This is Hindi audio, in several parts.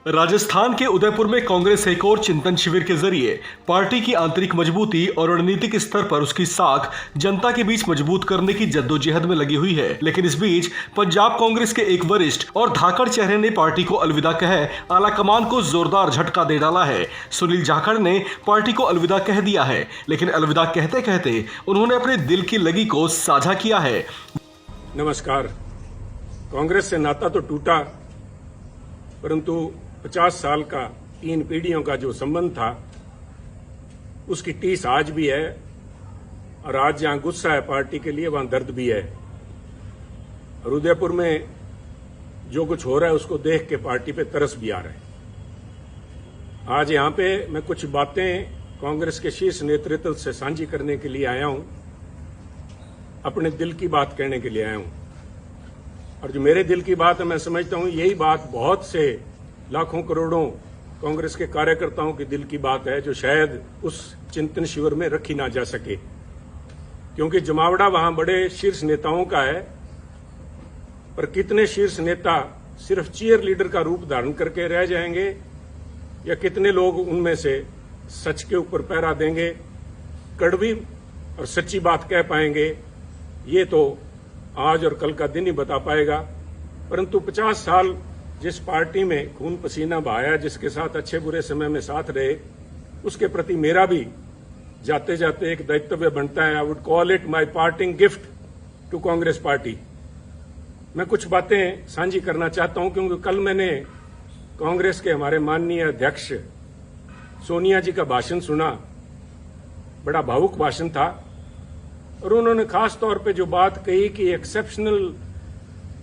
राजस्थान के उदयपुर में कांग्रेस एक और चिंतन शिविर के जरिए पार्टी की आंतरिक मजबूती और रणनीतिक स्तर पर उसकी साख जनता के बीच मजबूत करने की जद्दोजहद में लगी हुई है। लेकिन इस बीच पंजाब कांग्रेस के एक वरिष्ठ और धाकड़ चेहरे ने पार्टी को अलविदा कह आलाकमान को जोरदार झटका दे डाला है। सुनील जाखड़ ने पार्टी को अलविदा कह दिया है, लेकिन अलविदा कहते कहते उन्होंने अपने दिल की लगी को साझा किया है। नमस्कार। कांग्रेस से नाता तो टूटा, परंतु 50 साल का 3 पीढ़ियों का जो संबंध था उसकी टीस आज भी है। और आज जहां गुस्सा है पार्टी के लिए, वहां दर्द भी है। और उदयपुर में जो कुछ हो रहा है उसको देख के पार्टी पे तरस भी आ रहा है। आज यहां पे मैं कुछ बातें कांग्रेस के शीर्ष नेतृत्व से साझी करने के लिए आया हूं, अपने दिल की बात कहने के लिए आया हूं। और जो मेरे दिल की बात है, मैं समझता हूं यही बात बहुत से लाखों करोड़ों कांग्रेस के कार्यकर्ताओं के दिल की बात है, जो शायद उस चिंतन शिविर में रखी ना जा सके, क्योंकि जमावड़ा वहां बड़े शीर्ष नेताओं का है। पर कितने शीर्ष नेता सिर्फ चीयर लीडर का रूप धारण करके रह जाएंगे, या कितने लोग उनमें से सच के ऊपर पहरा देंगे, कड़वी और सच्ची बात कह पाएंगे, ये तो आज और कल का दिन ही बता पाएगा। परंतु 50 साल जिस पार्टी में खून पसीना बहाया, जिसके साथ अच्छे बुरे समय में साथ रहे, उसके प्रति मेरा भी जाते जाते एक दायित्व बनता है। I would call it my parting gift to Congress party. मैं कुछ बातें साझी करना चाहता हूं, क्योंकि कल मैंने कांग्रेस के हमारे माननीय अध्यक्ष सोनिया जी का भाषण सुना। बड़ा भावुक भाषण था, और उन्होंने खास तौर पे जो बात कही कि exceptional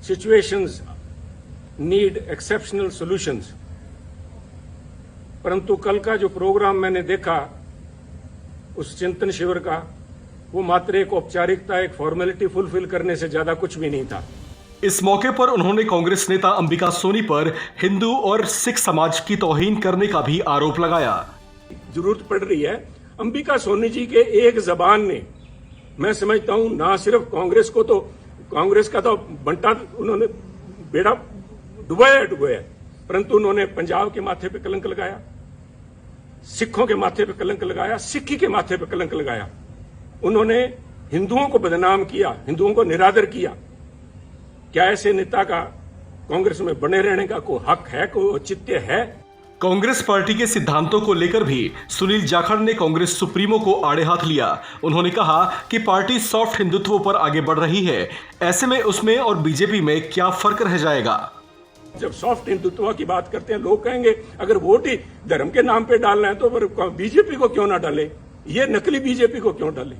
situations need exceptional solutions. परंतु कल का जो प्रोग्राम मैंने देखा उस चिंतन शिविर का, वो मात्र एक औपचारिकता, एक फॉर्मेलिटी फुलफिल करने से ज्यादा कुछ भी नहीं था। इस मौके पर उन्होंने कांग्रेस नेता अंबिका सोनी पर हिंदू और सिख समाज की तौहीन करने का भी आरोप लगाया। जरूरत पड़ रही है। अंबिका सोनी जी के एक जबान ने, मैं समझता हूं, ना सिर्फ कांग्रेस को, तो कांग्रेस का तो बंटा उन्होंने बेड़ा डुबाया, परंतु उन्होंने पंजाब के माथे पे कलंक लगाया, सिखों के माथे पे कलंक लगाया, सिक्खी के माथे पे कलंक लगाया। उन्होंने हिंदुओं को बदनाम किया, हिंदुओं को निरादर किया। क्या ऐसे नेता का कांग्रेस में बने रहने का कोई हक है, कोई औचित्य है? कांग्रेस पार्टी के सिद्धांतों को लेकर भी सुनील जाखड़ ने कांग्रेस सुप्रीमो को आड़े हाथ लिया। उन्होंने कहा कि पार्टी सॉफ्ट हिंदुत्व पर आगे बढ़ रही है, ऐसे में उसमें और बीजेपी में क्या फर्क रह जाएगा। जब सॉफ्ट हिंदुत्व की बात करते हैं, लोग कहेंगे अगर वोट ही धर्म के नाम पे डालना है तो फिर बीजेपी को क्यों ना डाले, ये नकली बीजेपी को क्यों डाले।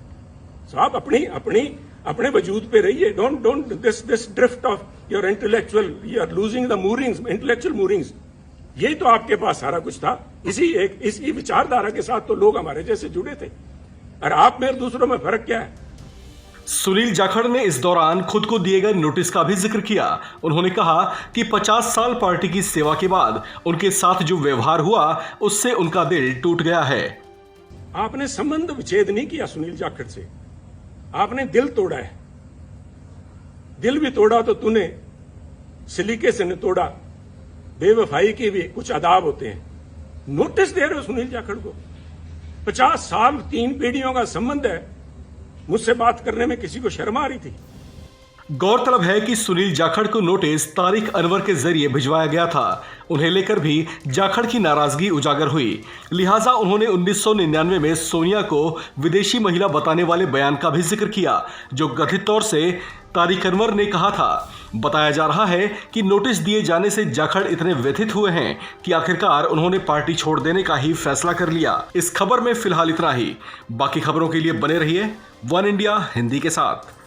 साहब अपने वजूद पे रहिए। Don't this drift of your intellectual, you are losing the moorings, intellectual moorings. यही तो आपके पास सारा कुछ था। इसी विचारधारा के साथ तो लोग हमारे जैसे जुड़े थे। और आप में दूसरों में फर्क क्या है? सुनील जाखड़ ने इस दौरान खुद को दिए गए नोटिस का भी जिक्र किया। उन्होंने कहा कि 50 साल पार्टी की सेवा के बाद उनके साथ जो व्यवहार हुआ, उससे उनका दिल टूट गया है। आपने संबंध विच्छेद नहीं किया सुनील जाखड़ से, आपने दिल तोड़ा है। दिल भी तोड़ा तो तूने सलीके से न तोड़ा। बेवफाई के भी कुछ आदाब होते हैं। नोटिस दे रहे हो सुनील जाखड़ को? 50 साल 3 पीढ़ियों का संबंध है, मुझसे बात करने में किसी को शर्म आ रही थी? गौरतलब है कि सुनील जाखड़ को नोटिस तारिक अनवर के जरिए भिजवाया गया था। उन्हें लेकर भी जाखड़ की नाराजगी उजागर हुई, लिहाजा उन्होंने 1999 में सोनिया को विदेशी महिला बताने वाले बयान का भी जिक्र किया, जो कथित तौर से तारिक अनवर ने कहा था। बताया जा रहा है कि नोटिस दिए जाने से जाखड़ इतने व्यथित हुए हैं कि आखिरकार उन्होंने पार्टी छोड़ देने का ही फैसला कर लिया। इस खबर में फिलहाल इतना ही। बाकी खबरों के लिए बने रहिए वन इंडिया हिंदी के साथ।